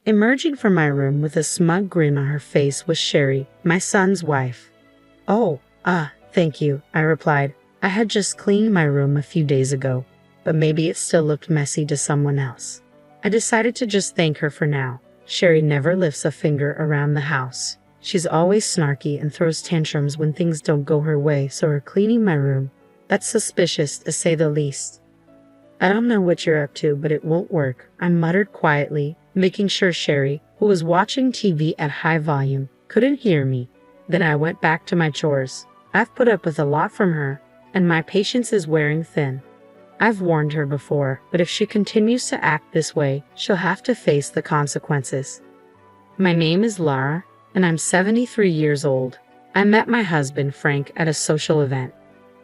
Emerging from my room with a smug grin on her face was Sherry, my son's wife. "Oh, thank you," I replied. I had just cleaned my room a few days ago, but maybe it still looked messy to someone else. I decided to just thank her for now. Sherry never lifts a finger around the house. She's always snarky and throws tantrums when things don't go her way, so her cleaning my room, that's suspicious to say the least. "I don't know what you're up to, but it won't work," I muttered quietly, making sure Sherry, who was watching TV at high volume, couldn't hear me. Then I went back to my chores. I've put up with a lot from her, and my patience is wearing thin. I've warned her before, but if she continues to act this way, she'll have to face the consequences. My name is Lara, and I'm 73 years old. I met my husband, Frank, at a social event.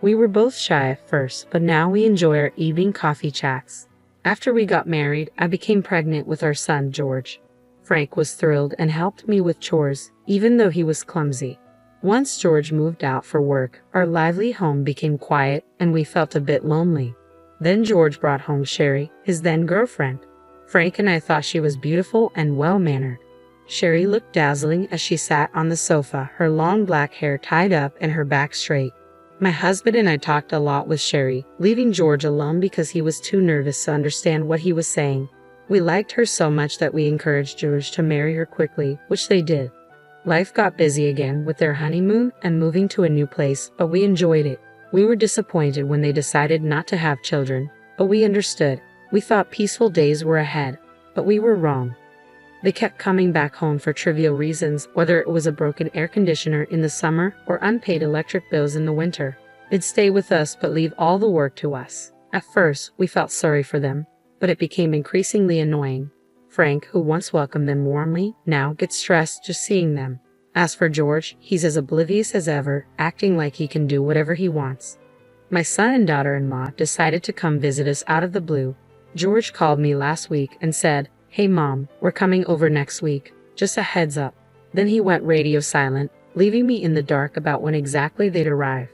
We were both shy at first, but now we enjoy our evening coffee chats. After we got married, I became pregnant with our son, George. Frank was thrilled and helped me with chores, even though he was clumsy. Once George moved out for work, our lively home became quiet and we felt a bit lonely. Then George brought home Sherry, his then girlfriend. Frank and I thought she was beautiful and well-mannered. Sherry looked dazzling as she sat on the sofa, her long black hair tied up and her back straight. My husband and I talked a lot with Sherry, leaving George alone because he was too nervous to understand what he was saying. We liked her so much that we encouraged George to marry her quickly, which they did. Life got busy again with their honeymoon and moving to a new place, but we enjoyed it. We were disappointed when they decided not to have children, but we understood. We thought peaceful days were ahead, but we were wrong. They kept coming back home for trivial reasons, whether it was a broken air conditioner in the summer or unpaid electric bills in the winter. They'd stay with us but leave all the work to us. At first, we felt sorry for them, but it became increasingly annoying. Frank, who once welcomed them warmly, now gets stressed just seeing them. As for George, he's as oblivious as ever, acting like he can do whatever he wants. My son and daughter-in-law decided to come visit us out of the blue. George called me last week and said, "Hey Mom, we're coming over next week, just a heads up." Then he went radio silent, leaving me in the dark about when exactly they'd arrive.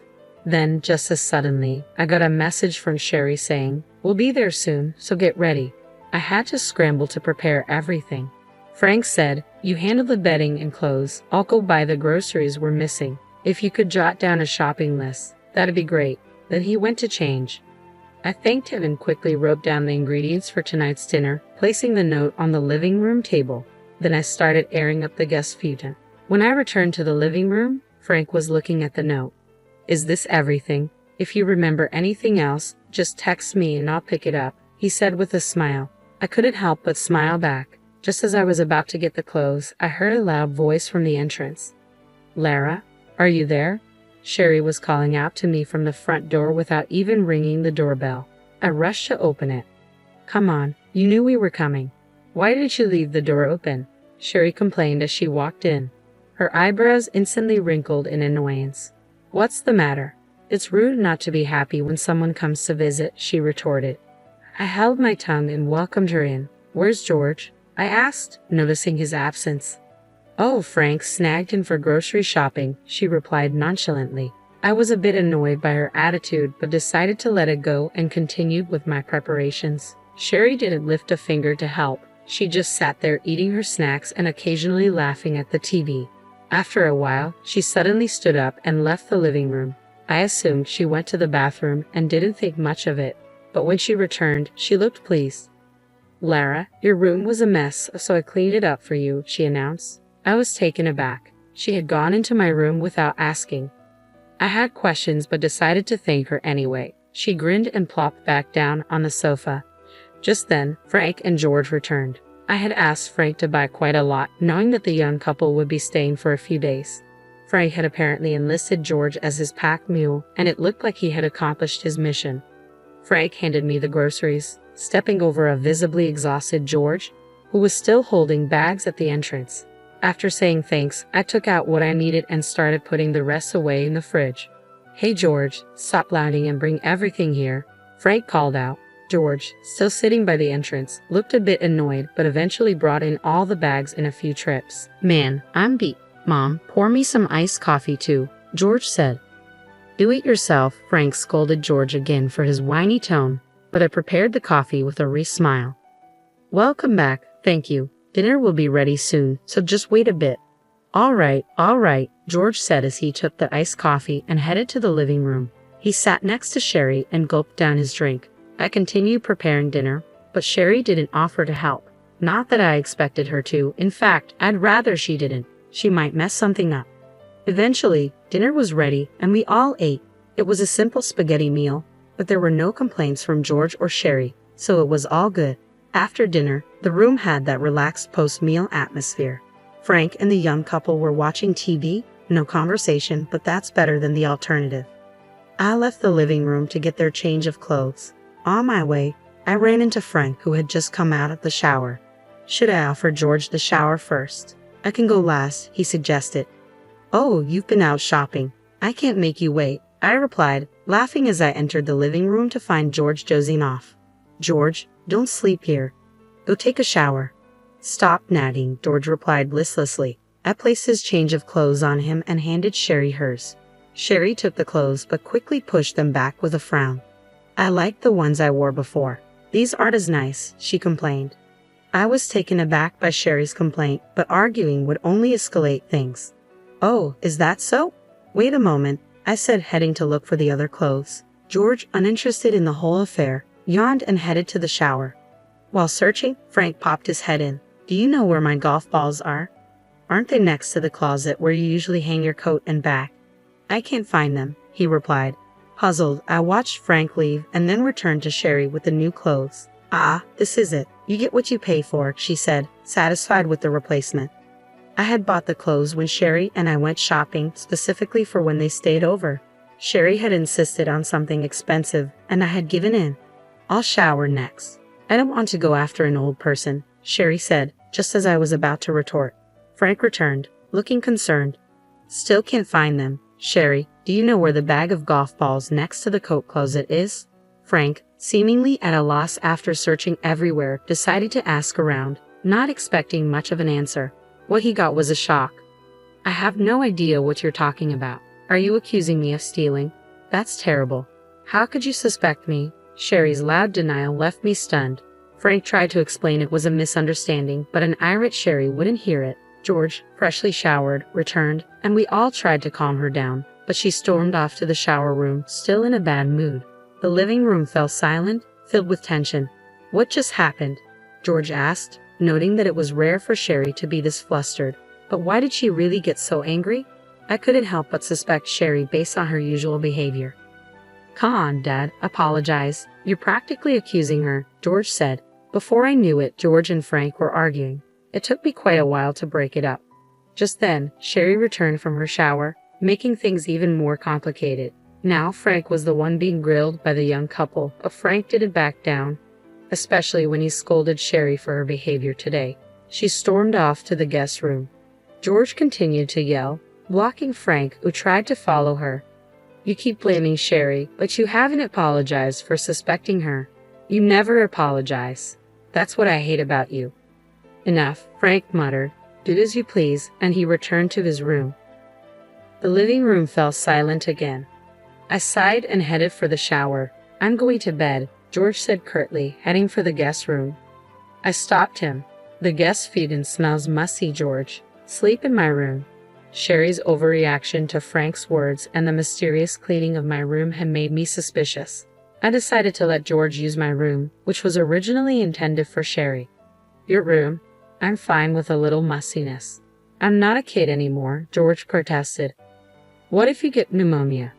Then, just as suddenly, I got a message from Sherry saying, "We'll be there soon, so get ready." I had to scramble to prepare everything. Frank said, "You handle the bedding and clothes, I'll go buy the groceries we're missing. If you could jot down a shopping list, that'd be great." Then he went to change. I thanked him and quickly wrote down the ingredients for tonight's dinner, placing the note on the living room table. Then I started airing up the guest futon. When I returned to the living room, Frank was looking at the note. "Is this everything? If you remember anything else, just text me and I'll pick it up," he said with a smile. I couldn't help but smile back. Just as I was about to get the clothes, I heard a loud voice from the entrance. "Lara, are you there?" Sherry was calling out to me from the front door without even ringing the doorbell. I rushed to open it. "Come on, you knew we were coming. Why did you leave the door open?" Sherry complained as she walked in. Her eyebrows instantly wrinkled in annoyance. "What's the matter? It's rude not to be happy when someone comes to visit," she retorted. I held my tongue and welcomed her in. "Where's George?" I asked, noticing his absence. "Oh, Frank snagged him for grocery shopping," she replied nonchalantly. I was a bit annoyed by her attitude, but decided to let it go and continued with my preparations. Sherry didn't lift a finger to help. She just sat there eating her snacks and occasionally laughing at the TV. After a while, she suddenly stood up and left the living room. I assumed she went to the bathroom and didn't think much of it, but when she returned, she looked pleased. "Lara, your room was a mess, so I cleaned it up for you," she announced. I was taken aback. She had gone into my room without asking. I had questions but decided to thank her anyway. She grinned and plopped back down on the sofa. Just then, Frank and George returned. I had asked Frank to buy quite a lot, knowing that the young couple would be staying for a few days. Frank had apparently enlisted George as his pack mule, and it looked like he had accomplished his mission. Frank handed me the groceries, stepping over a visibly exhausted George, who was still holding bags at the entrance. After saying thanks, I took out what I needed and started putting the rest away in the fridge. "Hey George, stop lounging and bring everything here," Frank called out. George, still sitting by the entrance, looked a bit annoyed but eventually brought in all the bags in a few trips. "Man, I'm beat. Mom, pour me some iced coffee too," George said. "Do it yourself," Frank scolded George again for his whiny tone, but I prepared the coffee with a wry smile. "Welcome back, thank you," Dinner will be ready soon, so just wait a bit. All right, George said as he took the iced coffee and headed to the living room. He sat next to Sherry and gulped down his drink. I continued preparing dinner, but Sherry didn't offer to help. Not that I expected her to. In fact, I'd rather she didn't. She might mess something up. Eventually, dinner was ready and we all ate. It was a simple spaghetti meal, but there were no complaints from George or Sherry, so it was all good. After dinner, the room had that relaxed post-meal atmosphere. Frank and the young couple were watching TV, no conversation, but that's better than the alternative. I left the living room to get their change of clothes. On my way, I ran into Frank, who had just come out of the shower. Should I offer George the shower first? I can go last, he suggested. Oh, you've been out shopping. I can't make you wait, I replied, laughing as I entered the living room to find George dozing off. George, don't sleep here. Go take a shower. Stop nagging, George replied listlessly. I placed his change of clothes on him and handed Sherry hers. Sherry took the clothes but quickly pushed them back with a frown. I liked the ones I wore before. These aren't as nice, she complained. I was taken aback by Sherry's complaint, but arguing would only escalate things. Oh, is that so? Wait a moment, I said, heading to look for the other clothes. George, uninterested in the whole affair, yawned and headed to the shower. While searching, Frank popped his head in. Do you know where my golf balls are? Aren't they next to the closet where you usually hang your coat and bag? I can't find them, he replied. Puzzled, I watched Frank leave and then returned to Sherry with the new clothes. Ah, this is it. You get what you pay for, she said, satisfied with the replacement. I had bought the clothes when Sherry and I went shopping specifically for when they stayed over. Sherry had insisted on something expensive, and I had given in. I'll shower next. I don't want to go after an old person, Sherry said, just as I was about to retort. Frank returned, looking concerned. Still can't find them. Sherry, do you know where the bag of golf balls next to the coat closet is? Frank, seemingly at a loss after searching everywhere, decided to ask around, not expecting much of an answer. What he got was a shock. I have no idea what you're talking about. Are you accusing me of stealing? That's terrible. How could you suspect me? Sherry's loud denial left me stunned. Frank tried to explain it was a misunderstanding, but an irate Sherry wouldn't hear it. George, freshly showered, returned, and we all tried to calm her down, but she stormed off to the shower room, still in a bad mood. The living room fell silent, filled with tension. What just happened? George asked, noting that it was rare for Sherry to be this flustered. But why did she really get so angry? I couldn't help but suspect Sherry based on her usual behavior. Come on, Dad, apologize. You're practically accusing her, George said. Before I knew it, George and Frank were arguing. It took me quite a while to break it up. Just then, Sherry returned from her shower, making things even more complicated. Now Frank was the one being grilled by the young couple, but Frank didn't back down, especially when he scolded Sherry for her behavior today. She stormed off to the guest room. George continued to yell, blocking Frank, who tried to follow her. You keep blaming Sherry, but you haven't apologized for suspecting her. You never apologize. That's what I hate about you. Enough, Frank muttered. Do as you please, and he returned to his room. The living room fell silent again. I sighed and headed for the shower. I'm going to bed, George said curtly, heading for the guest room. I stopped him. The guest feed-in smells musty, George. Sleep in my room. Sherry's overreaction to Frank's words and the mysterious cleaning of my room had made me suspicious. I decided to let George use my room, which was originally intended for Sherry. Your room? I'm fine with a little mustiness. I'm not a kid anymore, George protested. What if you get pneumonia?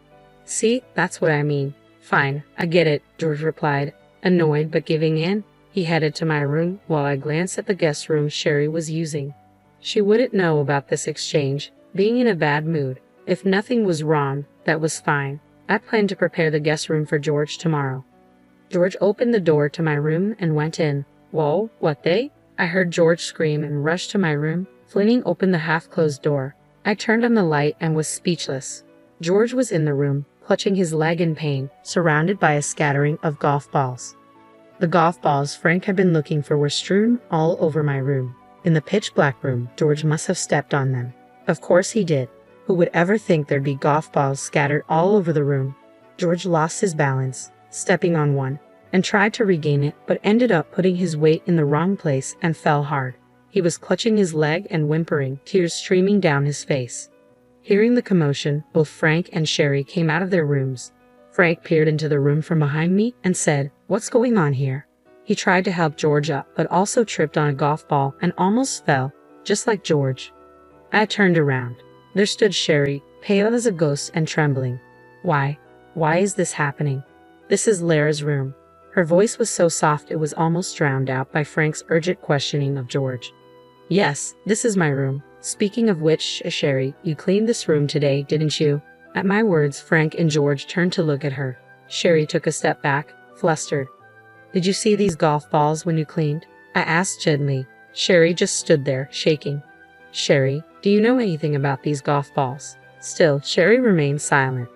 See, that's what I mean. Fine, I get it, George replied. Annoyed but giving in, he headed to my room while I glanced at the guest room Sherry was using. She wouldn't know about this exchange, being in a bad mood. If nothing was wrong, that was fine. I planned to prepare the guest room for George tomorrow. George opened the door to my room and went in. Whoa, what they? I heard George scream and rushed to my room, flinging open the half-closed door. I turned on the light and was speechless. George was in the room, clutching his leg in pain, surrounded by a scattering of golf balls. The golf balls Frank had been looking for were strewn all over my room. In the pitch-black room, George must have stepped on them. Of course he did. Who would ever think there'd be golf balls scattered all over the room? George lost his balance, stepping on one, and tried to regain it, but ended up putting his weight in the wrong place and fell hard. He was clutching his leg and whimpering, tears streaming down his face. Hearing the commotion, both Frank and Sherry came out of their rooms. Frank peered into the room from behind me and said, "What's going on here?" He tried to help George up, but also tripped on a golf ball and almost fell, just like George. I turned around. There stood Sherry, pale as a ghost and trembling. Why is this happening? This is Lara's room." Her voice was so soft it was almost drowned out by Frank's urgent questioning of George. "Yes, this is my room. Speaking of which, Sherry, you cleaned this room today, didn't you?" At my words, Frank and George turned to look at her. Sherry took a step back, flustered. "Did you see these golf balls when you cleaned?" I asked gently. Sherry just stood there, shaking. "Sherry, do you know anything about these golf balls?" Still, Sherry remained silent.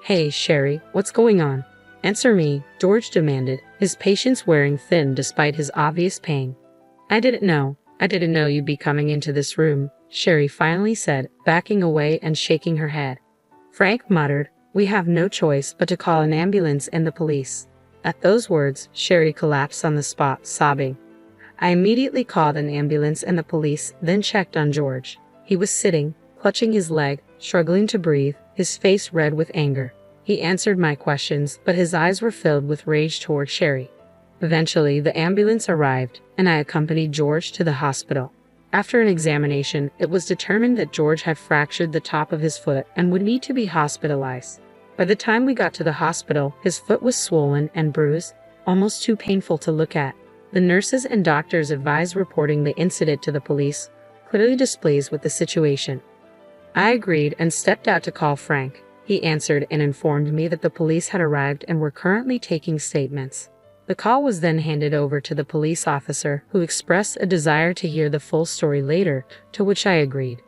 "Hey, Sherry, what's going on? Answer me," George demanded, his patience wearing thin despite his obvious pain. I didn't know you'd be coming into this room," Sherry finally said, backing away and shaking her head. Frank muttered, "We have no choice but to call an ambulance and the police." At those words, Sherry collapsed on the spot, sobbing. I immediately called an ambulance and the police, then checked on George. He was sitting, clutching his leg, struggling to breathe, his face red with anger. He answered my questions, but his eyes were filled with rage toward Sherry. Eventually, the ambulance arrived, and I accompanied George to the hospital. After an examination, it was determined that George had fractured the top of his foot and would need to be hospitalized. By the time we got to the hospital, his foot was swollen and bruised, almost too painful to look at. The nurses and doctors advised reporting the incident to the police, clearly displeased with the situation. I agreed and stepped out to call Frank. He answered and informed me that the police had arrived and were currently taking statements. The call was then handed over to the police officer, who expressed a desire to hear the full story later, to which I agreed.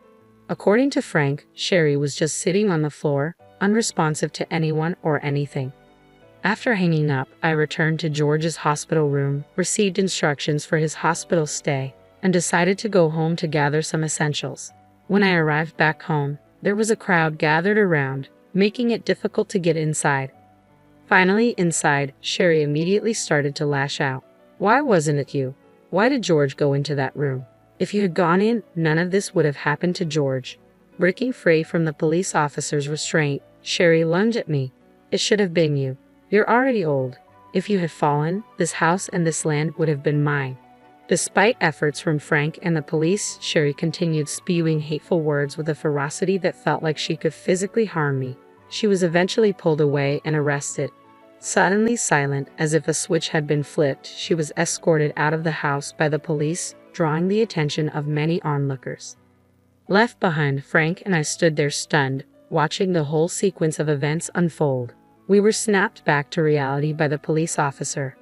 According to Frank, Sherry was just sitting on the floor, unresponsive to anyone or anything. After hanging up, I returned to George's hospital room, received instructions for his hospital stay, and decided to go home to gather some essentials. When I arrived back home, there was a crowd gathered around, making it difficult to get inside. Finally, inside, Sherry immediately started to lash out. "Why wasn't it you? Why did George go into that room? If you had gone in, none of this would have happened to George." Breaking free from the police officer's restraint, Sherry lunged at me. "It should have been you. You're already old. If you had fallen, this house and this land would have been mine." Despite efforts from Frank and the police, Sherry continued spewing hateful words with a ferocity that felt like she could physically harm me. She was eventually pulled away and arrested. Suddenly silent, as if a switch had been flipped, she was escorted out of the house by the police, drawing the attention of many onlookers. Left behind, Frank and I stood there stunned, watching the whole sequence of events unfold. We were snapped back to reality by the police officer.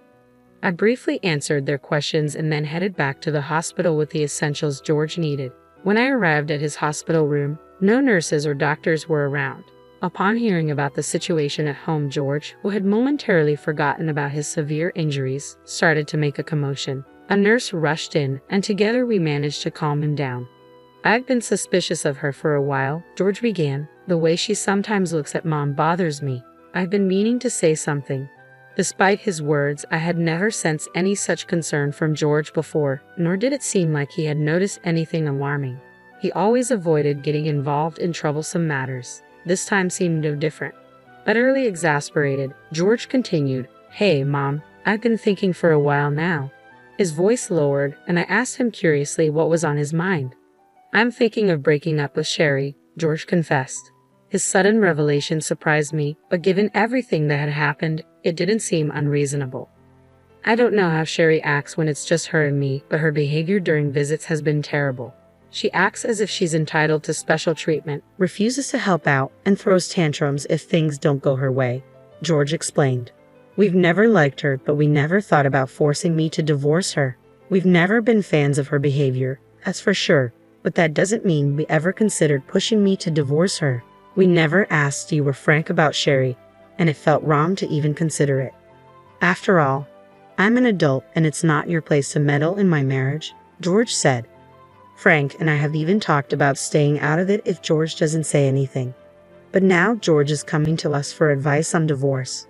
I briefly answered their questions and then headed back to the hospital with the essentials George needed. When I arrived at his hospital room, no nurses or doctors were around. Upon hearing about the situation at home, George, who had momentarily forgotten about his severe injuries, started to make a commotion. A nurse rushed in, and together we managed to calm him down. "I've been suspicious of her for a while," George began. "The way she sometimes looks at Mom bothers me. I've been meaning to say something." Despite his words, I had never sensed any such concern from George before, nor did it seem like he had noticed anything alarming. He always avoided getting involved in troublesome matters. This time seemed no different. Utterly exasperated, George continued, "Hey, Mom, I've been thinking for a while now." His voice lowered, and I asked him curiously what was on his mind. "I'm thinking of breaking up with Sherry," George confessed. His sudden revelation surprised me, but given everything that had happened, it didn't seem unreasonable. "I don't know how Sherry acts when it's just her and me, but her behavior during visits has been terrible. She acts as if she's entitled to special treatment, refuses to help out, and throws tantrums if things don't go her way," George explained. "We've never liked her, but we never thought about forcing me to divorce her. We've never been fans of her behavior, that's for sure, but that doesn't mean we ever considered pushing me to divorce her. We never asked you were frank about Sherry, and it felt wrong to even consider it. After all, I'm an adult and it's not your place to meddle in my marriage," George said. "Frank and I have even talked about staying out of it if George doesn't say anything. But now George is coming to us for advice on divorce."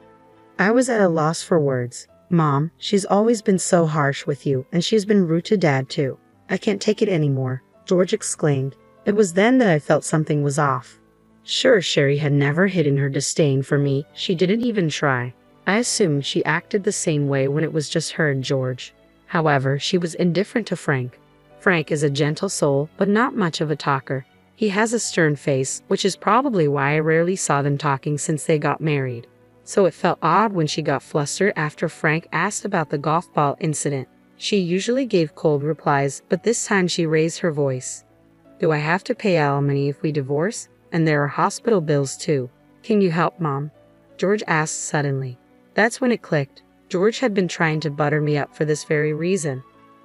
I was at a loss for words. "Mom, she's always been so harsh with you, and she's been rude to Dad too. I can't take it anymore," George exclaimed. It was then that I felt something was off. Sure, Sherry had never hidden her disdain for me. She didn't even try. I assumed she acted the same way when it was just her and George. However, she was indifferent to Frank. Frank is a gentle soul, but not much of a talker. He has a stern face, which is probably why I rarely saw them talking since they got married. So it felt odd when she got flustered after Frank asked about the golf ball incident. She usually gave cold replies, but this time she raised her voice. "Do I have to pay alimony if we divorce? And there are hospital bills too. Can you help, Mom?" George asked suddenly. That's when it clicked. George had been trying to butter me up for this very reason.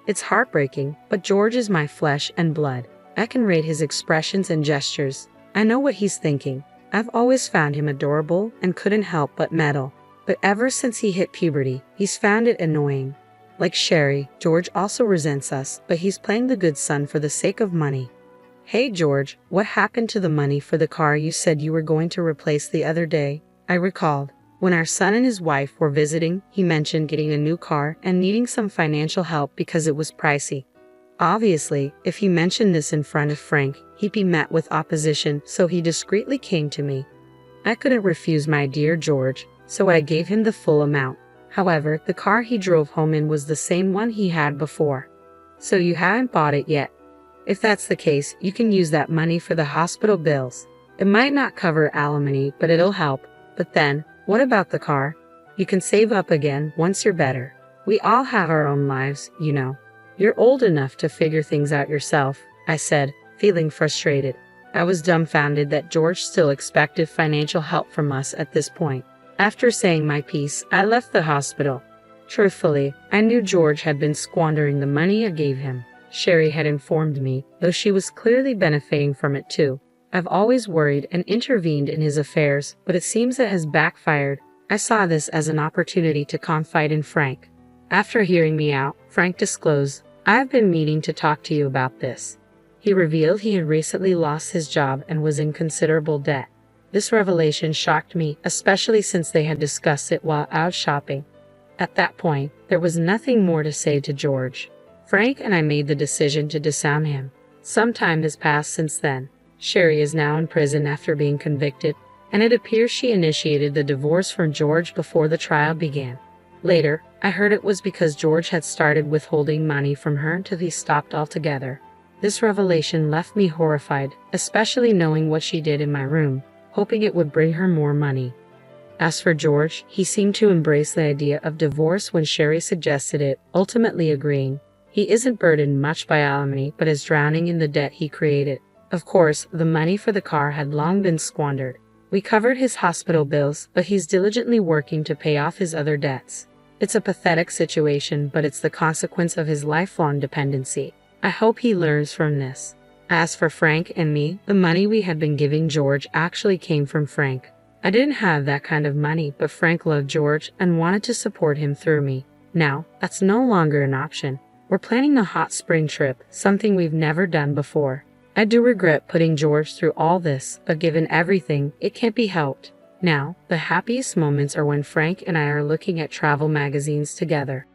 It's heartbreaking, but George is my flesh and blood. I can read his expressions and gestures. I know what he's thinking. I've always found him adorable and couldn't help but meddle. But ever since he hit puberty, he's found it annoying. Like Sherry, George also resents us, but he's playing the good son for the sake of money. "Hey George, what happened to the money for the car you said you were going to replace the other day?" I recalled. When our son and his wife were visiting, he mentioned getting a new car and needing some financial help because it was pricey. Obviously, if he mentioned this in front of Frank, he'd be met with opposition, so he discreetly came to me. I couldn't refuse my dear George, so I gave him the full amount. However, the car he drove home in was the same one he had before. "So you haven't bought it yet? If that's the case, you can use that money for the hospital bills. It might not cover alimony, but it'll help. But then, what about the car? You can save up again once you're better. We all have our own lives, you know. You're old enough to figure things out yourself," I said, feeling frustrated. I was dumbfounded that George still expected financial help from us at this point. After saying my piece, I left the hospital. Truthfully, I knew George had been squandering the money I gave him. Sherry had informed me, though she was clearly benefiting from it too. I've always worried and intervened in his affairs, but it seems it has backfired. I saw this as an opportunity to confide in Frank. After hearing me out, Frank disclosed, "I've been meaning to talk to you about this." He revealed he had recently lost his job and was in considerable debt. This revelation shocked me, especially since they had discussed it while out shopping. At that point, there was nothing more to say to George. Frank and I made the decision to disown him. Some time has passed since then. Sherry is now in prison after being convicted, and it appears she initiated the divorce from George before the trial began. Later, I heard it was because George had started withholding money from her until he stopped altogether. This revelation left me horrified, especially knowing what she did in my room, hoping it would bring her more money. As for George, he seemed to embrace the idea of divorce when Sherry suggested it, ultimately agreeing. He isn't burdened much by alimony, but is drowning in the debt he created. Of course, the money for the car had long been squandered. We covered his hospital bills, but he's diligently working to pay off his other debts. It's a pathetic situation, but it's the consequence of his lifelong dependency. I hope he learns from this. As for Frank and me, the money we had been giving George actually came from Frank. I didn't have that kind of money, but Frank loved George and wanted to support him through me. Now, that's no longer an option. We're planning a hot spring trip, something we've never done before. I do regret putting George through all this, but given everything, it can't be helped. Now, the happiest moments are when Frank and I are looking at travel magazines together.